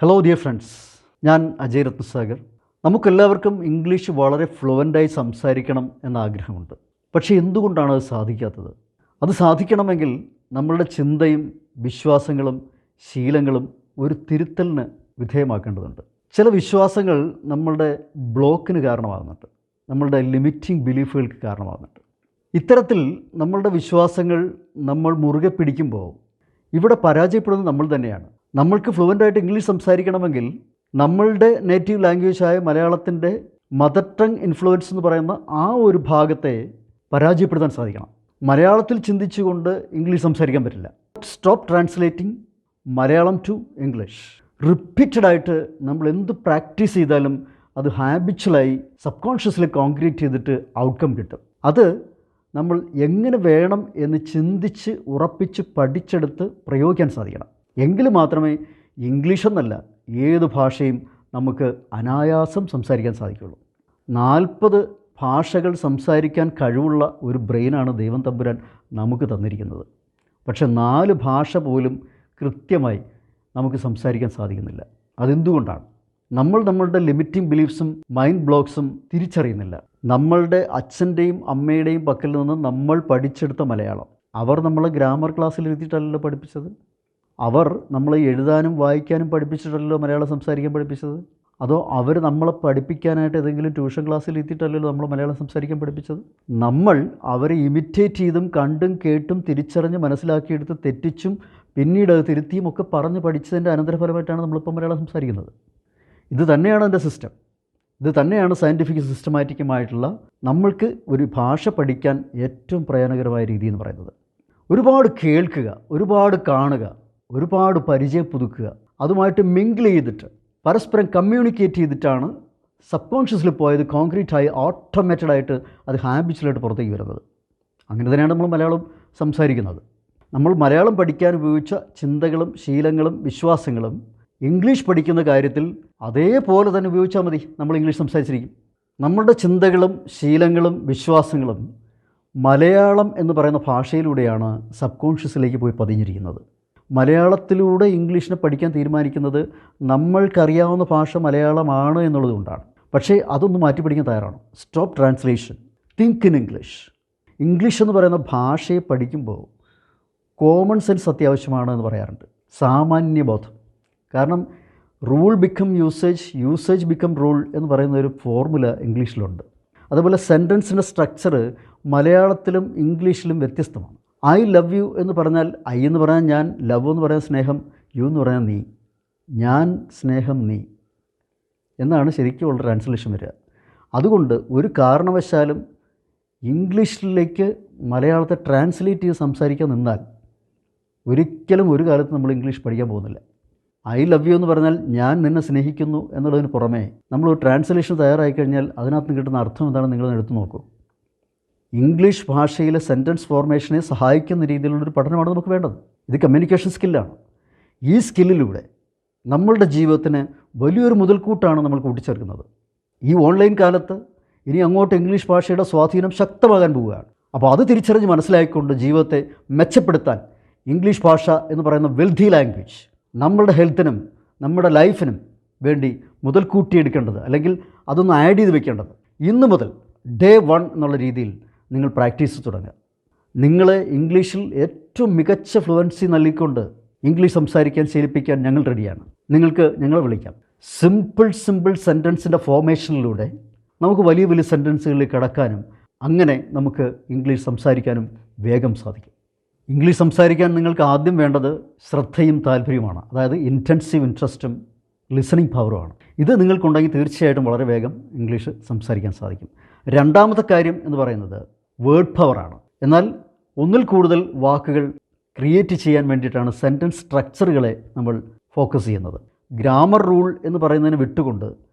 Hello dear friends, ഞാൻ Ajayratnasagar. നമുക്കെല്ലാവർക്കും English വളരെ ഫ്ലുവൻ്റായി സംസാരിക്കണം എന്ന ആഗ്രഹമുണ്ട്. പക്ഷേ എന്തുകൊണ്ടാണ് അത് സാധിക്കാത്തത്? അത് സാധിക്കണമെങ്കിൽ നമ്മളുടെ ചിന്തയും വിശ്വാസങ്ങളും ശീലങ്ങളും ഒരു തിരുത്തലിന് വിധേയമാക്കേണ്ടതുണ്ട്. ചില വിശ്വാസങ്ങൾ നമ്മളുടെ ബ്ലോക്കിന് കാരണമാകുന്നുണ്ട്, നമ്മളുടെ ലിമിറ്റിംഗ് ബിലീഫുകൾക്ക് കാരണമാകുന്നുണ്ട്. ഇത്തരത്തിൽ നമ്മളുടെ വിശ്വാസങ്ങൾ നമ്മൾ മുറുകെ പിടിക്കുമ്പോൾ ഇവിടെ പരാജയപ്പെടുന്നത് നമ്മൾ തന്നെയാണ്. നമ്മൾക്ക് ഫ്ലുവൻ്റായിട്ട് ഇംഗ്ലീഷ് സംസാരിക്കണമെങ്കിൽ നമ്മളുടെ നേറ്റീവ് ലാംഗ്വേജായ മലയാളത്തിൻ്റെ മദർ ടങ് ഇൻഫ്ലുവൻസ് എന്ന് പറയുന്ന ആ ഒരു ഭാഗത്തെ പരാജയപ്പെടുത്താൻ സാധിക്കണം. മലയാളത്തിൽ ചിന്തിച്ചുകൊണ്ട് ഇംഗ്ലീഷ് സംസാരിക്കാൻ പറ്റില്ല. Stop translating Malayalam to English. റിപ്പീറ്റഡായിട്ട് നമ്മൾ എന്ത് പ്രാക്ടീസ് ചെയ്താലും അത് ഹാബിച്വലായി സബ് കോൺഷ്യസ്ലി കോൺക്രീറ്റ് ചെയ്തിട്ട് ഔട്ട്കം കിട്ടും. അത് നമ്മൾ എങ്ങനെ വേണം എന്ന് ചിന്തിച്ച് ഉറപ്പിച്ച് പഠിച്ചെടുത്ത് പ്രയോഗിക്കാൻ സാധിക്കണം. എങ്കിൽ മാത്രമേ ഇംഗ്ലീഷ് എന്നല്ല ഏത് ഭാഷയും നമുക്ക് അനായാസം സംസാരിക്കാൻ സാധിക്കുകയുള്ളൂ. 40 ഭാഷകൾ സംസാരിക്കാൻ കഴിവുള്ള ഒരു ബ്രെയിനാണ് ദൈവം തമ്പുരാൻ നമുക്ക് തന്നിരിക്കുന്നത്. പക്ഷെ 4 ഭാഷ പോലും കൃത്യമായി നമുക്ക് സംസാരിക്കാൻ സാധിക്കുന്നില്ല. അതെന്തുകൊണ്ടാണ്? നമ്മളുടെ ലിമിറ്റിംഗ് ബിലീഫ്സും മൈൻഡ് ബ്ലോക്സും തിരിച്ചറിയുന്നില്ല. നമ്മളുടെ അച്ഛൻ്റെയും അമ്മയുടെയും പക്കൽ നിന്ന് നമ്മൾ പഠിച്ചെടുത്ത മലയാളം അവർ നമ്മളെ ഗ്രാമർ ക്ലാസ്സിൽ എഴുതിയിട്ടല്ലല്ലോ പഠിപ്പിച്ചത്. അവർ നമ്മളെ എഴുതാനും വായിക്കാനും പഠിപ്പിച്ചിട്ടല്ലോ മലയാളം സംസാരിക്കാൻ പഠിപ്പിച്ചത്. അതോ അവർ നമ്മളെ പഠിപ്പിക്കാനായിട്ട് ഏതെങ്കിലും ട്യൂഷൻ ക്ലാസ്സിൽ എത്തിയിട്ടല്ലല്ലോ നമ്മൾ മലയാളം സംസാരിക്കാൻ പഠിപ്പിച്ചത്. നമ്മൾ അവരെ ഇമിറ്റേറ്റ് ചെയ്തും കണ്ടും കേട്ടും തിരിച്ചറിഞ്ഞ് മനസ്സിലാക്കിയെടുത്ത് തെറ്റിച്ചും പിന്നീട് അത് തിരുത്തിയും ഒക്കെ പറഞ്ഞ് പഠിച്ചതിൻ്റെ അനന്തരഫലമായിട്ടാണ് നമ്മളിപ്പോൾ മലയാളം സംസാരിക്കുന്നത്. ഇത് തന്നെയാണ് എൻ്റെ സിസ്റ്റം. ഇത് തന്നെയാണ് സയൻറ്റിഫിക് സിസ്റ്റമാറ്റിക്കുമായിട്ടുള്ള നമ്മൾക്ക് ഒരു ഭാഷ പഠിക്കാൻ ഏറ്റവും പ്രയോജനകരമായ രീതി എന്ന് പറയുന്നത്. ഒരുപാട് കേൾക്കുക, ഒരുപാട് കാണുക, ഒരുപാട് പരിചയം പുതുക്കുക, അതുമായിട്ട് മിങ്കിൾ ചെയ്തിട്ട് പരസ്പരം കമ്മ്യൂണിക്കേറ്റ് ചെയ്തിട്ടാണ് സബ് കോൺഷ്യസിൽ പോയത് കോൺക്രീറ്റായി ഓട്ടോമാറ്റഡായിട്ട് അത് ഹാബിച്വലായിട്ട് പുറത്തേക്ക് വരുന്നത്. അങ്ങനെ തന്നെയാണ് നമ്മൾ മലയാളം സംസാരിക്കുന്നത്. നമ്മൾ മലയാളം പഠിക്കാൻ ഉപയോഗിച്ച ചിന്തകളും ശീലങ്ങളും വിശ്വാസങ്ങളും ഇംഗ്ലീഷ് പഠിക്കുന്ന കാര്യത്തിൽ അതേപോലെ തന്നെ ഉപയോഗിച്ചാൽ മതി. നമ്മൾ ഇംഗ്ലീഷ് സംസാരിച്ചിരിക്കും. നമ്മളുടെ ചിന്തകളും ശീലങ്ങളും വിശ്വാസങ്ങളും മലയാളം എന്ന് പറയുന്ന ഭാഷയിലൂടെയാണ് സബ് കോൺഷ്യസിലേക്ക് പോയി പതിഞ്ഞിരിക്കുന്നത്. മലയാളത്തിലൂടെ ഇംഗ്ലീഷിനെ പഠിക്കാൻ തീരുമാനിക്കുന്നത് നമ്മൾക്കറിയാവുന്ന ഭാഷ മലയാളമാണ് എന്നുള്ളത് കൊണ്ടാണ്. പക്ഷേ അതൊന്ന് മാറ്റി പഠിക്കാൻ തയ്യാറാണ്. Stop translation, think in English. English എന്ന് പറയുന്ന ഭാഷയെ പഠിക്കുമ്പോൾ കോമൺ സെൻസ് അത്യാവശ്യമാണ് എന്ന് പറയാറുണ്ട്, സാമാന്യബോധം. കാരണം rule become usage, usage become rule എന്ന് പറയുന്ന ഒരു ഫോർമുല ഇംഗ്ലീഷിലുണ്ട്. അതുപോലെ സെൻറ്റൻസിൻ്റെ സ്ട്രക്ചർ മലയാളത്തിലും ഇംഗ്ലീഷിലും വ്യത്യസ്തമാണ്. ഐ ലവ് യു എന്ന് പറഞ്ഞാൽ ഐ എന്ന് പറഞ്ഞാൽ ഞാൻ, ലവ് എന്ന് പറയാൻ സ്നേഹം, യു എന്ന് പറഞ്ഞാൽ നീ, ഞാൻ സ്നേഹം നീ എന്നാണ് ശരിക്കുമുള്ള ട്രാൻസ്ലേഷൻ വരിക. അതുകൊണ്ട് ഒരു കാരണവശാലും ഇംഗ്ലീഷിലേക്ക് മലയാളത്തെ ട്രാൻസ്ലേറ്റ് ചെയ്ത് സംസാരിക്കാൻ നിന്നാൽ ഒരിക്കലും ഒരു കാലത്ത് നമ്മൾ ഇംഗ്ലീഷ് പഠിക്കാൻ പോകുന്നില്ല. ഐ ലവ് യു എന്ന് പറഞ്ഞാൽ ഞാൻ നിന്നെ സ്നേഹിക്കുന്നു എന്നുള്ളതിന് പുറമേ നമ്മൾ ഒരു ട്രാൻസ്ലേഷൻ തയ്യാറായി കഴിഞ്ഞാൽ അതിനകത്ത് കിട്ടുന്ന അർത്ഥം എന്താണെന്ന് നിങ്ങളൊന്ന് എടുത്തു നോക്കൂ. ഇംഗ്ലീഷ് ഭാഷയിലെ സെൻറ്റൻസ് ഫോർമേഷനെ സഹായിക്കുന്ന രീതിയിലുള്ളൊരു പഠനമാണ് നമുക്ക് വേണ്ടത്. ഇത് കമ്മ്യൂണിക്കേഷൻ സ്കില്ലാണ്. ഈ സ്കില്ലിലൂടെ നമ്മളുടെ ജീവിതത്തിന് വലിയൊരു മുതൽക്കൂട്ടാണ് നമ്മൾ കൂട്ടിച്ചേർക്കുന്നത്. ഈ ഓൺലൈൻ കാലത്ത് ഇനി അങ്ങോട്ട് ഇംഗ്ലീഷ് ഭാഷയുടെ സ്വാധീനം ശക്തമാകാൻ പോവുകയാണ്. അപ്പോൾ അത് തിരിച്ചറിഞ്ഞ് മനസ്സിലാക്കിക്കൊണ്ട് ജീവിതത്തെ മെച്ചപ്പെടുത്താൻ ഇംഗ്ലീഷ് ഭാഷ എന്ന് പറയുന്ന വെൽത്തി ലാംഗ്വേജ് നമ്മളുടെ ഹെൽത്തിനും നമ്മുടെ ലൈഫിനും വേണ്ടി മുതൽക്കൂട്ടിയെടുക്കേണ്ടത്, അല്ലെങ്കിൽ അതൊന്ന് ആഡ് ചെയ്ത് വെക്കേണ്ടത് ഇന്നു മുതൽ ഡേ 1 എന്നുള്ള രീതിയിൽ നിങ്ങൾ പ്രാക്ടീസ് തുടങ്ങുക. നിങ്ങളെ ഇംഗ്ലീഷിൽ ഏറ്റവും മികച്ച ഫ്ലുവൻസി നൽകിക്കൊണ്ട് ഇംഗ്ലീഷ് സംസാരിക്കാൻ ശീലിപ്പിക്കാൻ ഞങ്ങൾ റെഡിയാണ്. നിങ്ങൾക്ക് ഞങ്ങളെ വിളിക്കാം. സിമ്പിൾ സെൻറ്റൻസിൻ്റെ ഫോർമേഷനിലൂടെ നമുക്ക് വലിയ വലിയ സെൻറ്റൻസുകളിൽ കടക്കാനും അങ്ങനെ നമുക്ക് ഇംഗ്ലീഷ് സംസാരിക്കാനും വേഗം സാധിക്കും. ഇംഗ്ലീഷ് സംസാരിക്കാൻ നിങ്ങൾക്ക് ആദ്യം വേണ്ടത് ശ്രദ്ധയും താല്പര്യവുമാണ്. അതായത് ഇൻറ്റൻസീവ് ഇൻട്രസ്റ്റും ലിസണിങ് പവറുമാണ്. ഇത് നിങ്ങൾക്കുണ്ടെങ്കിൽ തീർച്ചയായിട്ടും വളരെ വേഗം ഇംഗ്ലീഷ് സംസാരിക്കാൻ സാധിക്കും. രണ്ടാമത്തെ കാര്യം എന്ന് പറയുന്നത് വേർഡ് പവറാണ്. എന്നാൽ ഒന്നിൽ കൂടുതൽ വാക്കുകൾ ക്രിയേറ്റ് ചെയ്യാൻ വേണ്ടിയിട്ടാണ് സെൻറ്റൻസ് സ്ട്രക്ചറുകളെ നമ്മൾ ഫോക്കസ് ചെയ്യുന്നത്. ഗ്രാമർ റൂൾ എന്ന് പറയുന്നതിന് വിട്ടുകൊണ്ട്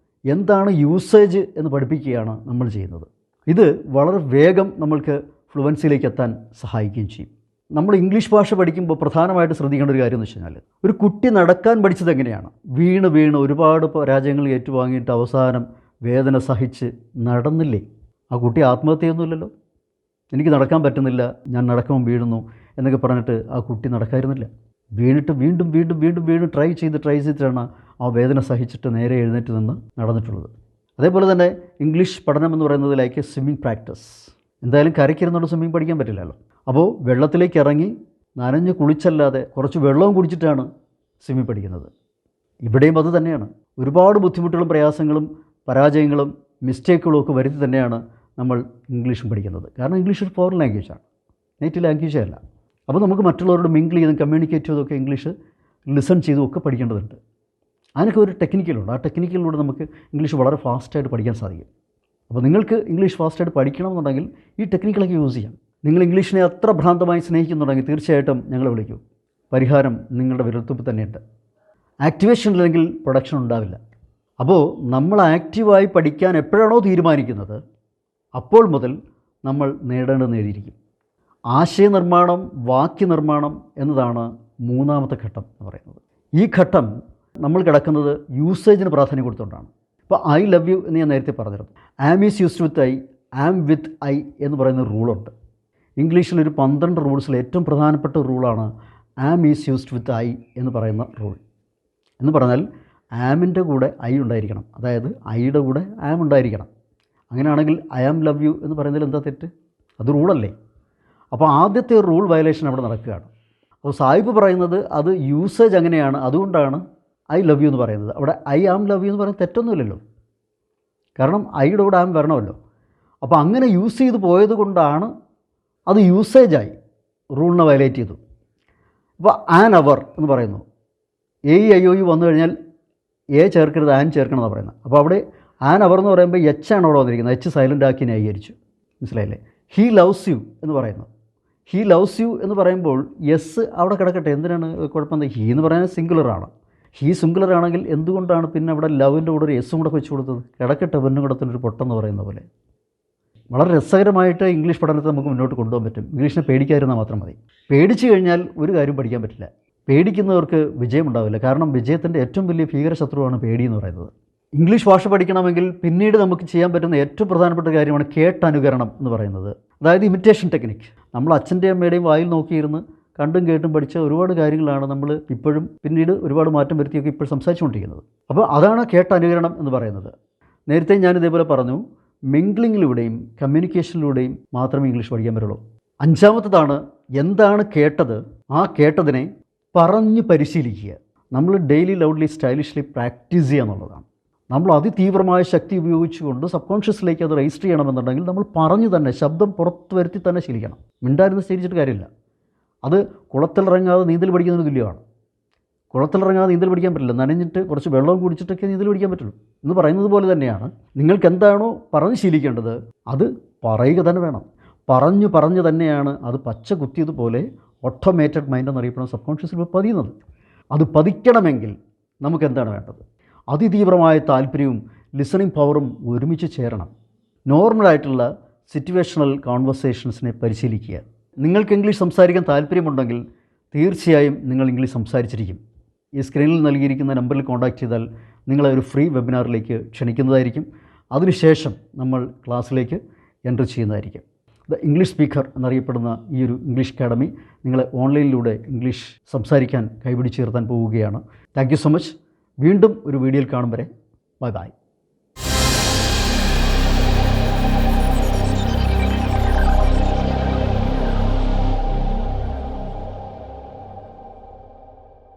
എന്താണ് യൂസേജ് എന്ന് പഠിപ്പിക്കുകയാണ് നമ്മൾ ചെയ്യുന്നത്. ഇത് വളരെ വേഗം നമ്മൾക്ക് ഫ്ലുവൻസിയിലേക്ക് എത്താൻ സഹായിക്കുകയും ചെയ്യും. നമ്മൾ ഇംഗ്ലീഷ് ഭാഷ പഠിക്കുമ്പോൾ പ്രധാനമായിട്ട് ശ്രദ്ധിക്കേണ്ട ഒരു കാര്യം എന്ന് വെച്ച് കഴിഞ്ഞാൽ, ഒരു കുട്ടി നടക്കാൻ പഠിച്ചത് എങ്ങനെയാണ്? വീണ് ഒരുപാട് പരാജയങ്ങൾ ഏറ്റുവാങ്ങിയിട്ട് അവസാനം വേദന സഹിച്ച് നടന്നില്ലേ? ആ കുട്ടി ആത്മഹത്യയൊന്നുമില്ലല്ലോ. എനിക്ക് നടക്കാൻ പറ്റുന്നില്ല, ഞാൻ നടക്കുമ്പോൾ വീഴുന്നു എന്നൊക്കെ പറഞ്ഞിട്ട് ആ കുട്ടി നടക്കായിരുന്നില്ല. വീണിട്ട് വീണ്ടും ട്രൈ ചെയ്തിട്ടാണ് ആ വേദന സഹിച്ചിട്ട് നേരെ എഴുന്നേറ്റ് നിന്ന് നടന്നിട്ടുള്ളത്. അതേപോലെ തന്നെ ഇംഗ്ലീഷ് പഠനം എന്ന് പറയുന്നത് ലൈക്ക് എ സ്വിമ്മിങ് പ്രാക്ടീസ്. എന്തായാലും കരയ്ക്കിരുന്നുകൊണ്ട് സ്വിമ്മിങ് പഠിക്കാൻ പറ്റില്ലല്ലോ. അപ്പോൾ വെള്ളത്തിലേക്ക് ഇറങ്ങി നനഞ്ഞ് കുളിച്ചല്ലാതെ കുറച്ച് വെള്ളവും കുടിച്ചിട്ടാണ് സ്വിമ്മിങ് പഠിക്കുന്നത്. ഇവിടെയും അത് തന്നെയാണ്. ഒരുപാട് ബുദ്ധിമുട്ടുകളും പ്രയാസങ്ങളും പരാജയങ്ങളും മിസ്റ്റേക്കുകളും ഒക്കെ വരുത്തി തന്നെയാണ് നമ്മൾ ഇംഗ്ലീഷും പഠിക്കുന്നത്. കാരണം ഇംഗ്ലീഷ് ഒരു ഫോറിൻ ലാംഗ്വേജാണ്, നേറ്റീവ് ലാംഗ്വേജേ അല്ല. അപ്പോൾ നമുക്ക് മറ്റുള്ളവരോട് മിങ്കിൾ ചെയ്തും കമ്മ്യൂണിക്കേറ്റ് ചെയ്തൊക്കെ ഇംഗ്ലീഷ് ലിസൺ ചെയ്തും ഒക്കെ പഠിക്കേണ്ടതുണ്ട്. അതിനൊക്കെ ഒരു ടെക്നിക്കലുണ്ട്. ആ ടെക്നിക്കലിലൂടെ നമുക്ക് ഇംഗ്ലീഷ് വളരെ ഫാസ്റ്റായിട്ട് പഠിക്കാൻ സാധിക്കും. അപ്പോൾ നിങ്ങൾക്ക് ഇംഗ്ലീഷ് ഫാസ്റ്റായിട്ട് പഠിക്കണമെന്നുണ്ടെങ്കിൽ ഈ ടെക്നിക്കുകളൊക്കെ യൂസ് ചെയ്യാം. നിങ്ങൾ ഇംഗ്ലീഷിനെ അത്ര ഭ്രാന്തമായി സ്നേഹിക്കുന്നുണ്ടെങ്കിൽ തീർച്ചയായിട്ടും ഞങ്ങളെ വിളിക്കൂ. പരിഹാരം നിങ്ങളുടെ വിരൽത്തുമ്പിൽ തന്നെയുണ്ട്. ആക്ടിവേഷൻ ഇല്ലെങ്കിൽ പ്രൊഡക്ഷൻ ഉണ്ടാവില്ല. അപ്പോൾ നമ്മൾ ആക്റ്റീവായി പഠിക്കാൻ എപ്പോഴാണോ തീരുമാനിക്കുന്നത് അപ്പോൾ മുതൽ നമ്മൾ നേടേണ്ടത് നേടിയിരിക്കും. ആശയനിർമ്മാണം, വാക്യനിർമ്മാണം എന്നതാണ് മൂന്നാമത്തെ ഘട്ടം എന്ന് പറയുന്നത്. ഈ ഘട്ടം നമ്മൾ കിടക്കുന്നത് യൂസേജിന് പ്രാധാന്യം കൊടുത്തുകൊണ്ടാണ്. ഇപ്പോൾ ഐ ലവ് യു എന്ന് ഞാൻ നേരത്തെ പറഞ്ഞിരുന്നു. Am is used with I, am with I എന്ന് പറയുന്ന റൂളുണ്ട്. ഇംഗ്ലീഷിലൊരു 12 റൂൾസിൽ ഏറ്റവും പ്രധാനപ്പെട്ട റൂളാണ് am is used with I എന്ന് പറയുന്ന റൂൾ. എന്ന് പറഞ്ഞാൽ ആമിൻ്റെ കൂടെ ഐ ഉണ്ടായിരിക്കണം, അതായത് ഐയുടെ കൂടെ ആം ഉണ്ടായിരിക്കണം. അങ്ങനെയാണെങ്കിൽ ഐ ആം ലവ് യു എന്ന് പറയുന്നതിൽ എന്താ തെറ്റ്? അത് റൂളല്ലേ. അപ്പോൾ ആദ്യത്തെ ഒരു റൂൾ വയലേഷൻ അവിടെ നടക്കുകയാണ്. അപ്പോൾ സാഹിബ് പറയുന്നത് അത് യൂസേജ് അങ്ങനെയാണ്, അതുകൊണ്ടാണ് ഐ ലവ് യു എന്ന് പറയുന്നത്. അവിടെ ഐ ആം ലവ് യു എന്ന് പറയുന്നത് തെറ്റൊന്നുമില്ലല്ലോ, കാരണം ഐയുടെ കൂടെ ആം വരണമല്ലോ. അപ്പോൾ അങ്ങനെ യൂസ് ചെയ്ത് പോയത് കൊണ്ടാണ് അത് യൂസേജായി, റൂളിനെ വയലേറ്റ് ചെയ്തു. അപ്പോൾ ആൻ അവർ എന്ന് പറയുന്നു. എ ഐ ഒ യു വന്നു കഴിഞ്ഞാൽ എ ചേർക്കരുത്, ആൻ ചേർക്കണം എന്നാണ് പറയുന്നത്. അപ്പോൾ അവിടെ ആൻ അവർ എന്ന് പറയുമ്പോൾ എച്ച് ആണ് അവിടെ വന്നിരിക്കുന്നത്. എച്ച് സൈലൻ്റ് ആക്കി ന്യായീകരിച്ചു. മനസ്സിലായില്ലേ? ഹീ ലവ്സ് യു എന്ന് പറയുന്നു. ഹീ ലവ്സ് യു എന്ന് പറയുമ്പോൾ യെസ് അവിടെ കിടക്കട്ടെ, എന്തിനാണ് കുഴപ്പം? ഹീ എന്ന് പറയുന്നത് സിംഗുലറാണ്. ഹീ സിംഗുലർ ആണെങ്കിൽ എന്തുകൊണ്ടാണ് പിന്നെ അവിടെ ലവിൻ്റെ കൂടെ ഒരു എസ്സും കൂടെ വെച്ച് കൊടുത്തത്? കിടക്കട്ടെ പൊന്നും കൂടത്തിനൊരു പൊട്ടെന്ന് പറയുന്ന പോലെ. വളരെ രസകരമായിട്ട് ഇംഗ്ലീഷ് പഠനത്തെ നമുക്ക് മുന്നോട്ട് കൊണ്ടുപോകാൻ പറ്റും. ഇംഗ്ലീഷിനെ പേടിക്കാതിരുന്നാൽ മാത്രം മതി. പേടിച്ചു കഴിഞ്ഞാൽ ഒരു കാര്യം പഠിക്കാൻ പറ്റില്ല. പേടിക്കുന്നവർക്ക് വിജയമുണ്ടാവില്ല. കാരണം വിജയത്തിൻ്റെ ഏറ്റവും വലിയ ഭീകരശത്രുവാണ് പേടി എന്ന് പറയുന്നത്. ഇംഗ്ലീഷ് ഭാഷ പഠിക്കണമെങ്കിൽ പിന്നീട് നമുക്ക് ചെയ്യാൻ പറ്റുന്ന ഏറ്റവും പ്രധാനപ്പെട്ട കാര്യമാണ് കേട്ടനുകരണം എന്ന് പറയുന്നത്. അതായത് ഇമിറ്റേഷൻ ടെക്നിക്ക്. നമ്മൾ അച്ഛൻ്റെയും അമ്മയുടെയും വായിൽ നോക്കിയിരുന്ന് കണ്ടും കേട്ടും പഠിച്ച ഒരുപാട് കാര്യങ്ങളാണ് നമ്മൾ ഇപ്പോഴും പിന്നീട് ഒരുപാട് മാറ്റം വരുത്തിയൊക്കെ ഇപ്പോൾ സംസാരിച്ചുകൊണ്ടിരിക്കുന്നത്. അപ്പോൾ അതാണ് കേട്ടനുകരണം എന്ന് പറയുന്നത്. നേരത്തെ ഞാൻ ഇതേപോലെ പറഞ്ഞു, മിംഗ്ലിങ്ങിലൂടെയും കമ്മ്യൂണിക്കേഷനിലൂടെയും മാത്രമേ ഇംഗ്ലീഷ് പഠിക്കാൻ പറ്റുള്ളൂ. അഞ്ചാമത്തതാണ് എന്താണ് കേട്ടത്, ആ കേട്ടതിനെ പറഞ്ഞ് പരിശീലിക്കുക. നമ്മൾ ഡെയിലി ലൗഡ്ലി സ്റ്റൈലിഷ്ലി പ്രാക്ടീസ് ചെയ്യുക എന്നുള്ളതാണ്. നമ്മൾ അതിതീവ്രമായ ശക്തി ഉപയോഗിച്ചുകൊണ്ട് സബ് കോൺഷ്യസിലേക്ക് അത് രജിസ്റ്റർ ചെയ്യണമെന്നുണ്ടെങ്കിൽ നമ്മൾ പറഞ്ഞു തന്നെ, ശബ്ദം പുറത്ത് വരുത്തി തന്നെ ശീലിക്കണം. മിണ്ടായിരുന്ന് ശീലിച്ചിട്ട് കാര്യമില്ല. അത് കുളത്തിലിറങ്ങാതെ നീന്തൽ പഠിക്കുന്നതിന് തുല്യമാണ്. കുളത്തിലിറങ്ങാതെ നീന്തൽ പഠിക്കാൻ പറ്റില്ല. നനഞ്ഞിട്ട് കുറച്ച് വെള്ളവും കുടിച്ചിട്ടൊക്കെ നീന്തൽ പഠിക്കാൻ പറ്റുള്ളൂ എന്ന് പറയുന്നത് പോലെ തന്നെയാണ്. നിങ്ങൾക്ക് എന്താണോ പറഞ്ഞ് ശീലിക്കേണ്ടത് അത് പറയുക തന്നെ വേണം. പറഞ്ഞു തന്നെയാണ് അത് പച്ച കുത്തിയതുപോലെ ഓട്ടോമേറ്റഡ് മൈൻഡ് എന്നറിയപ്പെടുന്ന സബ് കോൺഷ്യസിൽ പതിയുന്നത്. അത് പതിക്കണമെങ്കിൽ നമുക്ക് എന്താണ് വേണ്ടത്? അതിതീവ്രമായ താല്പര്യവും ലിസണിങ് പവറും ഒരുമിച്ച് ചേരണം. നോർമലായിട്ടുള്ള സിറ്റുവേഷണൽ കോൺവെർസേഷൻസിനെ പരിശീലിക്കുക. നിങ്ങൾക്ക് ഇംഗ്ലീഷ് സംസാരിക്കാൻ താല്പര്യമുണ്ടെങ്കിൽ തീർച്ചയായും നിങ്ങൾ ഇംഗ്ലീഷ് സംസാരിച്ചിരിക്കും. ഈ സ്ക്രീനിൽ നൽകിയിരിക്കുന്ന നമ്പറിൽ കോൺടാക്റ്റ് ചെയ്താൽ നിങ്ങളെ ഒരു ഫ്രീ വെബിനാറിലേക്ക് ക്ഷണിക്കുന്നതായിരിക്കും. അതിനുശേഷം നമ്മൾ ക്ലാസ്സിലേക്ക് എൻ്റർ ചെയ്യുന്നതായിരിക്കും. ദ ഇംഗ്ലീഷ് സ്പീക്കർ എന്നറിയപ്പെടുന്ന ഈ ഒരു ഇംഗ്ലീഷ് അക്കാഡമി നിങ്ങളെ ഓൺലൈനിലൂടെ ഇംഗ്ലീഷ് സംസാരിക്കാൻ കൈപിടിച്ചുയർത്താൻ പോവുകയാണ്. Thank you so much. വീണ്ടും ഒരു വീഡിയോയിൽ കാണും വരെ ബൈ ബൈ.